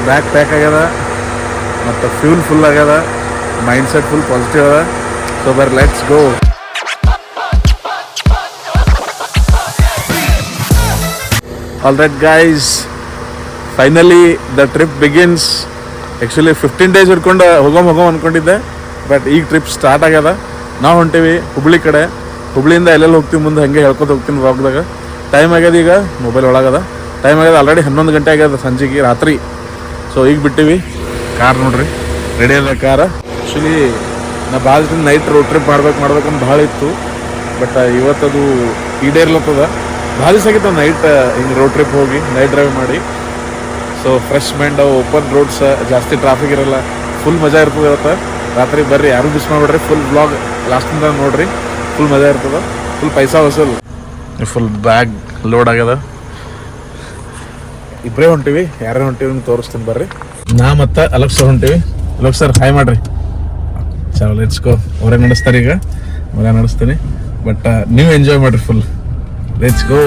Bag pack ಆಗ್ಯದ ಮತ್ತು fuel full ಆಗ್ಯದ, ಮೈಂಡ್ ಸೆಟ್ ಫುಲ್ ಪಾಸಿಟಿವ್ ಅದ. ಸೊ ಬರ್ let's go. All right guys, finally the trip begins. Actually 15 days ಹಿಡ್ಕೊಂಡು ಹೋಗೋಮ್ ಅಂದ್ಕೊಂಡಿದ್ದೆ, ಬಟ್ ಈಗ ಟ್ರಿಪ್ ಸ್ಟಾರ್ಟ್ ಆಗ್ಯದ. ನಾವು ಹೊಂಟೀವಿ ಹುಬ್ಳಿ ಕಡೆ. ಹುಬ್ಳಿಯಿಂದ ಎಲ್ಲೆಲ್ಲಿ ಹೋಗ್ತೀವಿ ಮುಂದೆ ಹಾಗೆ ಹೇಳ್ಕೊತ ಹೋಗ್ತೀನಿ ವ್ಲಾಗ್ದಾಗ. ಟೈಮ್ ಆಗ್ಯದ ಈಗ, ಮೊಬೈಲ್ ಒಳಗದ ಟೈಮ್ ಆಗ್ಯದ ಆಲ್ರೆಡಿ 11 ಗಂಟೆ ಆಗ್ಯದ ಸಂಜೆಗೆ, ರಾತ್ರಿ. ಸೊ ಈಗ ಬಿಟ್ಟಿವಿ. ಕಾರ್ ನೋಡ್ರಿ ರೆಡಿ ಅದ ಕಾರ್. ಆ್ಯಕ್ಚುಲಿ ನಾ ಭಾಳ ದಿನ ನೈಟ್ ರೋಡ್ ಟ್ರಿಪ್ ಮಾಡ್ಬೇಕಂತ ಭಾಳ ಇತ್ತು, ಬಟ್ ಇವತ್ತದು ಈಡೇರ್ಲತ್ತದ. ಭಾಳ ದಿವಸ ಆಗಿತ್ತು ನೈಟ್ ಹಿಂಗೆ ರೋಡ್ ಟ್ರಿಪ್ ಹೋಗಿ ನೈಟ್ ಡ್ರೈವ್ ಮಾಡಿ. So fresh mind, open roads, ಜಾಸ್ತಿ ಟ್ರಾಫಿಕ್ ಇರಲ್ಲ, ಫುಲ್ ಮಜಾ ಇರ್ತದೆ ಇವತ್ತು ರಾತ್ರಿ. ಬರ್ರಿ, ಯಾರು ಮಿಸ್ ಮಾಡಿಬಿಡ್ರಿ, ಫುಲ್ ಬ್ಲಾಗ್ ಲಾಸ್ಟಿಂದ ನೋಡ್ರಿ, ಫುಲ್ ಮಜಾ ಇರ್ತದೆ. ಫುಲ್ ಪೈಸಾ ವಸೂಲ್. ಫುಲ್ ಬ್ಯಾಗ್ ಲೋಡ್ ಆಗ್ಯದ. ಇಬ್ಬರೇ ಹೊಂಟಿವಿ, ಯಾರೇ ಹೊಂಟಿವಿ ಅಂತ ತೋರಿಸ್ತೀನಿ ಬರ್ರಿ. ನಾ ಮತ್ತು ಅಲೋಕ್ ಸರ್ ಹೊಂಟಿವಿ. ಅಲೋಕ್ ಸರ್ ಹಾಯ್ ಮಾಡ್ರಿ. ಚಲೋ ಲೆಟ್ಸ್ ಗೋ. ಅವರೇ ನಡೆಸ್ತಾರೆ ಈಗ, ಮಗ ನಡೆಸ್ತೀನಿ, ಬಟ್ ನೀವು ಎಂಜಾಯ್ ಮಾಡಿರಿ ಫುಲ್. Let's go.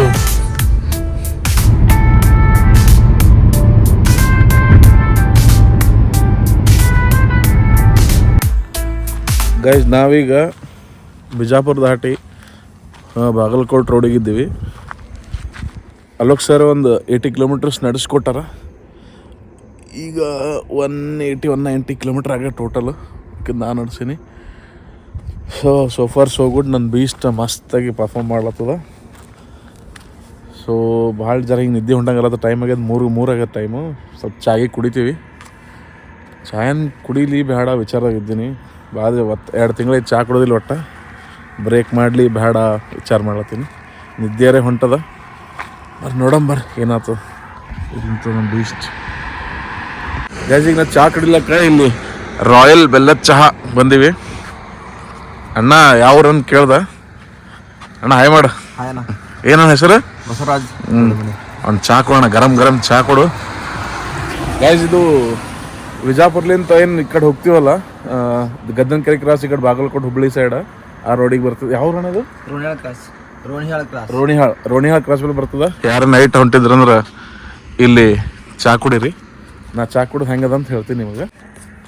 ಗೈಸ್, ನಾವೀಗ ಬಿಜಾಪುರ ದಾಟಿ ಬಾಗಲಕೋಟೆ ರೋಡಿಗಿದ್ದೀವಿ. ಅಲೋಕ್ ಸರ್ ಒಂದು 80 kilometers ನಡೆಸ್ಕೊಟ್ಟಾರ. ಈಗ 180-190 kilometer ಆಗ ಟೋಟಲು ನಾನು ನಡೆಸೀನಿ. So far so good. ನನ್ನ ಬೀಸ್ಟ್ ಮಸ್ತಾಗಿ ಪರ್ಫಾರ್ಮ್ ಮಾಡ್ಲತ್ತದ. ಸೊ ಭಾಳ ಜರ ಹಿಂಗೆ ನಿದ್ದೆ ಹೊಂಟಂಗಲ್ಲ. ಟೈಮ್ ಆಗ್ಯದ 3 ಆಗ್ಯದ ಟೈಮು. ಸ್ವಲ್ಪ ಚಾಗಿ ಕುಡಿತೀವಿ. ಚಾಯನ್ ಕುಡೀಲಿ ಬೇಡ ವಿಚಾರದಾಗಿದ್ದೀನಿ. ಭಾಳ 2 ತಿಂಗಳಿಗೆ ಚಹಾ ಕುಡೋದಿಲ್ಲ, ಒಟ್ಟು ಬ್ರೇಕ್ ಮಾಡಲಿ ಬೇಡ ವಿಚಾರ ಮಾಡ್ಲತ್ತೀನಿ. ನಿದ್ದೆಯರೇ ಹೊಂಟದ. ನೋಡಂಬರ್ರಿ ಏನಾಯ್ತು. ಇದಂತೂ ನಮ್ಮ ಬೀಸ್ಟ್ ಗೈಸ್. ಈಗ ನಾ ಚಹಾ ಕುಡಿಲಕ್ಕ ಇಲ್ಲಿ ರಾಯಲ್ ಬೆಲ್ಲದ ಚಹಾ ಬಂದೀವಿ. ಅಣ್ಣ ಯಾವ್ರಂತ ಕೇಳ್ದ. ಅಣ್ಣ ಹಾಯ್ ಮಾಡು. ಏನಣ್ಣ ಹೆಸರು? ಬಸವರಾಜ್. ಅವ್ನು ಚಹಾ ಕೊಡೋಣ, ಗರಂ ಚಹಾ ಕೊಡು. ಗೈಸ್, ಇದು ವಿಜಾಪುರ್ಲಿಂತ ಏನು ಈ ಕಡೆ ಹೋಗ್ತೀವಲ್ಲ, ಗದ್ದನಕೆರೆ ಕ್ರಾಸ್, ಈ ಕಡೆ ಬಾಗಲಕೋಟೆ ಹುಬ್ಳಿ ಸೈಡ್ ಆ ರೋಡಿಗೆ ಬರ್ತದೆ. ಯಾವ ರೋಣ ಅದು? ರೋಣಿಹಾಳ್ ಕ್ರಾಸ್ ಮೇಲೆ ಬರ್ತದ. ಯಾರು ನೈಟ್ ಹೊಂಟಿದ್ರಂದ್ರೆ ಇಲ್ಲಿ ಚಹಾ ಕುಡೀರಿ. ನಾ ಚಹಾ ಕುಡಿದು ಹೆಂಗದ ಅಂತ ಹೇಳ್ತೀನಿ ನಿಮಗೆ.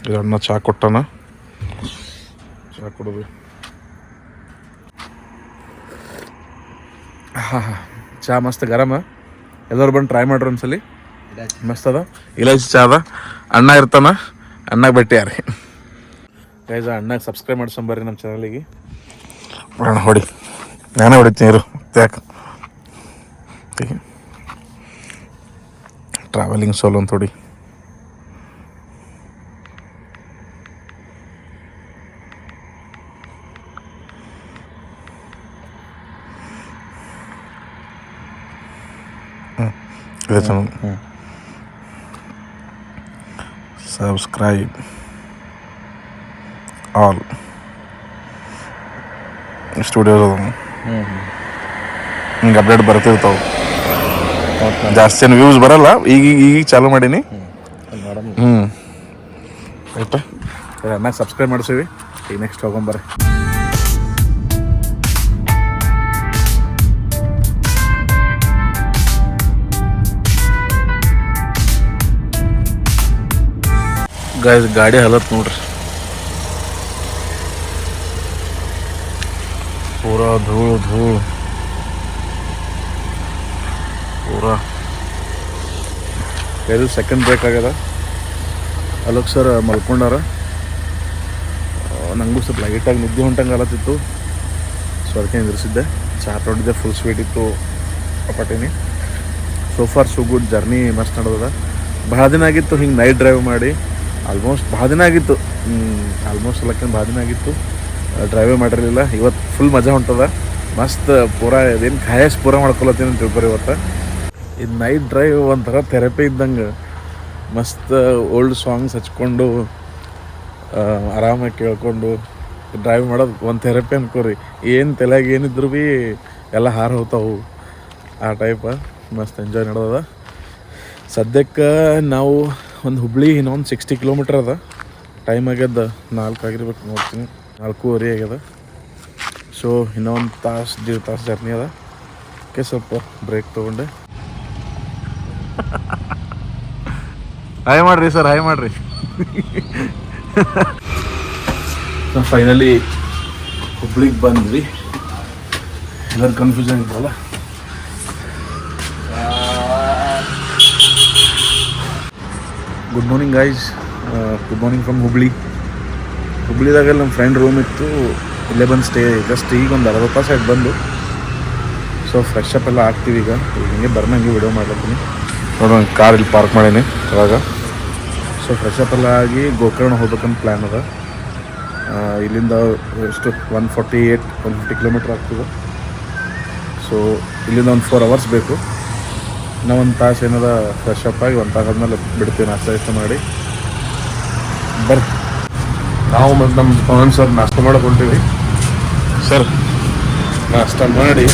ಇದನ್ನ ಚಹಾ ಕೊಟ್ಟನ, ಚಹಾ ಕುಡಿದು ಚಹಾ ಮಸ್ತ್ ಗರಮ. ಎಲ್ಲರೂ ಬಂದು ಟ್ರೈ ಮಾಡ್ರಿ ಒಂದ್ಸಲಿ, ಮಸ್ತ್ ಅದ. ಇಲಾಚಿ ಚಹಾ ಅದ. ಅಣ್ಣ ಇರ್ತಾನ, ಅಣ್ಣಗೆ ಭೇಟಿ ಯಾರಿ ಗೈಸ್. ಅಣ್ಣಗೆ ಸಬ್ಸ್ಕ್ರೈಬ್ ಮಾಡ್ಸಂಬರ್ರಿ ನಮ್ಮ ಚಾನಲಿಗೆ. ಅಣ್ಣ ಹೊಡಿ, ನಾನೇ ಹೊಡಿತೀನಿ ಇರು. ಯಾಕೆ ಟ್ರಾವೆಲಿಂಗ್ ಸೋಲ್ ಅಂತ ಹೊಡಿ. ಸಬ್ಸ್ಕ್ರೈಬ್ ಆಲ್ ಸ್ಟುಡಿಯೋಸ್ ಅದ. ಹಿಂಗೆ ಅಪ್ಡೇಟ್ ಬರ್ತಿರ್ತಾವೆ. ಜಾಸ್ತಿ ಏನು ವ್ಯೂಸ್ ಬರಲ್ಲ. ಈಗ ಚಾಲೂ ಮಾಡೀನಿ. ಆಯ್ತಾ, ಅಣ್ಣ ಸಬ್ಸ್ಕ್ರೈಬ್ ಮಾಡಿಸೀವಿ. ಈಗ ನೆಕ್ಸ್ಟ್ ಹೋಗೊಂಬರ್ರಿ. ಗೈಸ್, ಗಾಡಿ ಹಲತ್ ನೋಡ್ರಿ, ಪೂರಾ ಧೂಳು ಪೂರಾ. ಇದು ಸೆಕೆಂಡ್ ಬ್ರೇಕ್ ಆಗ್ಯದ. ಅಲೋಕ್ ಸರ್ ಮಲ್ಕೊಂಡಾರ. ನನಗೂ ಸ್ವಲ್ಪ ಲೈಟಾಗಿ ನಿದ್ದೆ ಹೊಂಟಂಗೆ ಅಲತ್ತಿತ್ತು. ಸೊ ಅದಕ್ಕೆ ನಿಂದಿರಿಸಿದ್ದೆ. ಚಹಾ ತೊಗೊಂಡಿದ್ದೆ, ಫುಲ್ ಸ್ವೀಟ್ ಇತ್ತು ಕಪಾಟಿನಿ. So far so good. Journey ಮಸ್ತ್ ನಡೆದದ. ಭಾಳ ದಿನ ಆಗಿತ್ತು ಹಿಂಗೆ ನೈಟ್ ಡ್ರೈವ್ ಮಾಡಿ. ಆಲ್ಮೋಸ್ಟ್ ಭಾಳ ದಿನ ಆಗಿತ್ತು. ಭಾಳ ದಿನ ಆಗಿತ್ತು ಡ್ರೈವೇ ಮಾಡಿರಲಿಲ್ಲ. ಇವತ್ತು ಫುಲ್ ಮಜಾ ಹೊಂಟದ. ಮಸ್ತ್ ಪೂರಾ ಇದೇನು ಖಾಯಸ್ ಪೂರ ಮಾಡ್ಕೊಳತ್ತೀನಿ ಅಂತ ತಿಳ್ಕೊರಿ. ಇವತ್ತು ಇದು ನೈಟ್ ಡ್ರೈವ್ ಒಂಥರ ಥೆರಪಿ ಇದ್ದಂಗೆ. ಮಸ್ತ್ ಓಲ್ಡ್ ಸಾಂಗ್ಸ್ ಹಚ್ಕೊಂಡು ಆರಾಮಾಗಿ ಕೇಳ್ಕೊಂಡು ಡ್ರೈವ್ ಮಾಡೋದು ಒಂದು ಥೆರಪಿ ಅನ್ಕೋರಿ. ಏನು ತಲೆಯಾಗ ಏನಿದ್ರು ಭೀ ಎಲ್ಲ ಹಾರು ಹೋಗ್ತಾವು ಆ ಟೈಪ. ಮಸ್ತ್ ಎಂಜಾಯ್ ನಡೆದದ. ಸದ್ಯಕ್ಕೆ ನಾವು ಒಂದು ಹುಬ್ಳಿ ಇನ್ನೊಂದು 60 kilometer ಅದ. ಟೈಮ್ ಆಗ್ಯದ 4 ಆಗಿರ್ಬೇಕು, ನೋಡ್ತೀನಿ 4:15 ಆಗ್ಯದ. ಸೊ ಇನ್ನೊಂದು ತಾಸು 1.5 ತಾಸು ಜರ್ನಿ ಅದ. ಓಕೆ, ಸ್ವಲ್ಪ ಬ್ರೇಕ್ ತೊಗೊಂಡೆ. ಹಾಯ್ ಮಾಡ್ರಿ ಸರ್, ಹಾಯ್ ಮಾಡ್ರಿ. ಫೈನಲಿ ಹುಬ್ಳಿಗೆ ಬಂದ್ವಿ. ಎಲ್ಲರೂ ಕನ್ಫ್ಯೂಷನ್ ಇದ್ದಲ್ಲ. Good morning guys, good morning from ಹುಬ್ಳಿದಾಗ ನಮ್ಮ ಫ್ರೆಂಡ್ ರೂಮ್ ಇತ್ತು, ಇಲ್ಲೇ ಬಂದು ಜಸ್ಟ್ ಈಗ ಒಂದು 60 ತಾಸು ಆಯ್ತು ಬಂದು. ಸೊ ಫ್ರೆಶ್ ಅಪ್ ಎಲ್ಲ ಆಗ್ತೀವಿ ಈಗ ಹಿಂಗೆ ಬರ್ನಂಗೆ ವಿಡಿಯೋ ಮಾಡ್ಲತ್ತೀನಿ. ನೋಡೋಣ, ಕಾರ್ ಇಲ್ಲಿ ಪಾರ್ಕ್ ಮಾಡೀನಿ ಇವಾಗ. ಸೊ ಫ್ರೆಶ್ ಅಪ್ ಎಲ್ಲ ಆಗಿ ಗೋಕರ್ಣ ಹೋಗ್ಬೇಕಂತ ಪ್ಲ್ಯಾನ್ ಅದ. ಇಲ್ಲಿಂದ ಎಷ್ಟು 150 ಕಿಲೋಮೀಟ್ರ್ ಆಗ್ತದೆ. ಸೊ ಇಲ್ಲಿಂದ ಒಂದು 4 ಅವರ್ಸ್ ಬೇಕು. ಇನ್ನೂ ಒಂದು ತಾಸು ಏನದ ಫ್ರೆಶ್ ಅಪ್ ಆಗಿ 1 ತಾಸು ಆದಮೇಲೆ ಬಿಡ್ತೀವಿ, ನಾಷ್ಟ ಮಾಡಿ ಬರ್ರಿ. ನಾವು ಮತ್ತು ನಮ್ಮ ಪವನ್ ಸರ್ ನಾಷ್ಟ ಮಾಡೋಕೆ ಹೊಂಟೀವಿ. ಸರ್ ನಾಷ್ಟ ಮಾಡಿ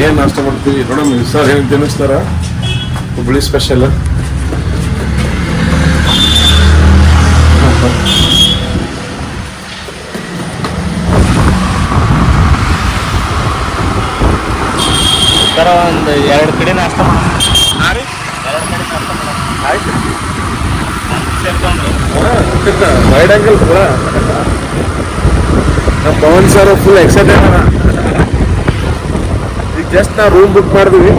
ಏನು ನಾಷ್ಟ ಮಾಡ್ತೀವಿ ನೋಡೋಣ. ಸರ್ ಏನು ತಿನ್ನಿಸ್ತಾರ ಹುಬ್ಳಿ ಸ್ಪೆಷಲ್? ಸರ್ ಒಂದು 2 ಕಡೆ ನಾಷ್ಟ ಆಯ್ತು. ವೈಡ್ ಆಂಗಲ್ ಕೂಡ ನಮ್ಮ ಪವನ್ ಸರ್ ಫುಲ್ ಎಕ್ಸೈಟೆಡ್ ಅದ. ಈಗ ಜಸ್ಟ್ ನಾವು ರೂಮ್ ಬುಕ್ ಮಾಡಿದ್ವಿ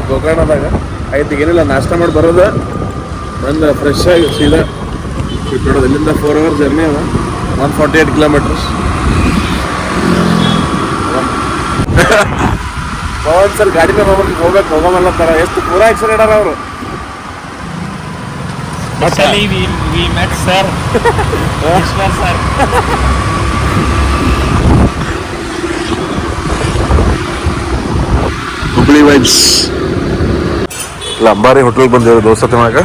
ಗೋಕರ್ಣದಾಗ. ಆಯ್ತು, ಏನಿಲ್ಲ, ನಾಷ್ಟ ಮಾಡಿ ಬರೋದು, ಬಂದು ಫ್ರೆಶ್ ಆಗಿ ಸೀದಾ ಬಿಟ್ಟೋದು. ಇಲ್ಲಿಂದ 4 ಅವರ್ ಜರ್ನಿ ಅದ, 148 ಕಿಲೋಮೀಟರ್ಸ್. ಪವನ್ ಸರ್ ಗಾಡಿ ಮೇಲೆ ಹೋಗಮಲ್ಲತ್ತಾರ. ಎಷ್ಟು ಪೂರಾ ಎಕ್ಸೈಟೆಡ್ ಅದ ಅವರು. we met sir. Ishwar sir. Hubli vibes. ಇಲ್ಲ, ಅಂಬಾರಿ ಹೋಟೆಲ್ಗೆ ಬಂದೇವು ದೋಸೆ ತಿನ್ನೋಕೆ.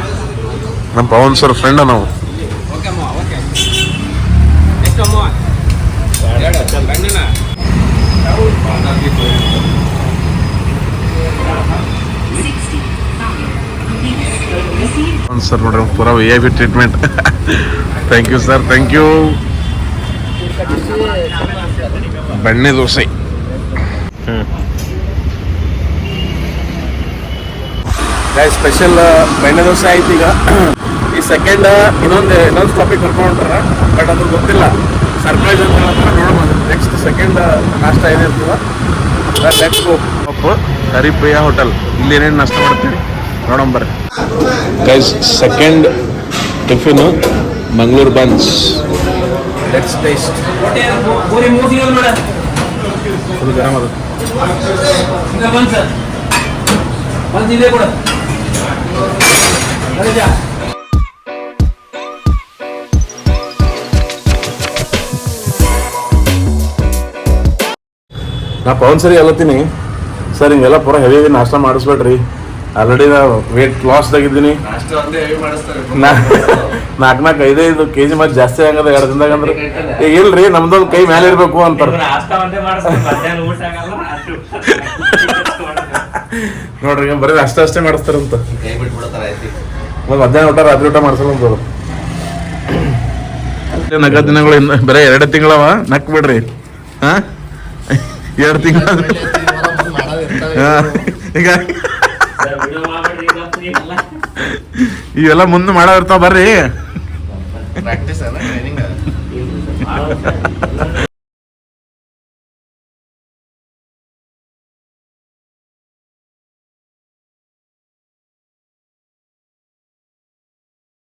ನಮ್ಮ ಪವನ್ ಸರ್ ಫ್ರೆಂಡ ನಾವು. ಪವನ್ ಸರ್ ನೋಡ್ರಿ ಪೂರಾ VIP treatment. Thank you sir, thank you. ಬೆಣ್ಣೆ ದೋಸೆ. ಸ್ಪೆಷಲ್ ಬೆಣ್ಣೆ ದೋಸೆ ಆಯ್ತು. ಈಗ ಈ ಸೆಕೆಂಡ್ ಇನ್ನೊಂದು ಟಾಪಿಕ್ ಕರ್ಕೊಂಡ್ರ, ಬಟ್ ಅದು ಗೊತ್ತಿಲ್ಲ, ಸರ್ಪ್ರೈಸ್ ಅಂತ ಹೇಳ್ತಾರೆ. ನೋಡೋಣ ನೆಕ್ಸ್ಟ್ ಸೆಕೆಂಡ್ ನಾಷ್ಟ ಏನಿರ್ತದ. Let's go. ಹರಿಪ್ರಿಯ ಹೋಟೆಲ್, ಇಲ್ಲಿ ಏನೇನು ನಾಷ್ಟ ಮಾಡ್ತೀವಿ ನೋಡೋಣ ಬರ್ರಿ guys. Second tiffin Mangaluru buns. Let's taste. Full ಗರಂ ಅದು. ನಾ ಪವನ್ ಸರಿ ಅಲ್ಲತ್ತೀನಿ ಸರ್, ಹಿಂಗೆಲ್ಲ ಪೂರ ಹೆವಿ ನಾಷ್ಟ ಮಾಡಿಸ್ಬೇಡ್ರಿ. ಆಲ್ರೆಡಿ ನಾವು ವೇಟ್ ಲಾಸ್ದಾಗಿದ್ದೀನಿ. 4-5 kg ಮತ್ತೆ ಜಾಸ್ತಿ ಆಗದ 2 ದಿನದಾಗ. ಅಂದ್ರೆ ಈಗ ಇಲ್ರಿ, ನಮ್ದೊಂದು ಕೈ ಮೇಲೆ ಇರ್ಬೇಕು ಅಂತಾರೆ ನೋಡ್ರಿ. ಬರೀ ಅಷ್ಟೇ ಮಾಡಿಸ್ತಾರಂತ. ಮಧ್ಯಾಹ್ನ ಊಟ ರಾತ್ರಿ ಊಟ ಮಾಡ್ಸಲ್ಲ ಅಂತ. ನಗ ದಿನಗಳು ಬರೀ 2 ತಿಂಗಳವ, ನಕ್ ಬಿಡ್ರಿ. 2 ತಿಂಗಳ ಹೀಗಾಗಿ ಇವೆಲ್ಲ ಮುಂದೆ ಮಾಡೋ ಇರ್ತಾವ ಬರ್ರಿ.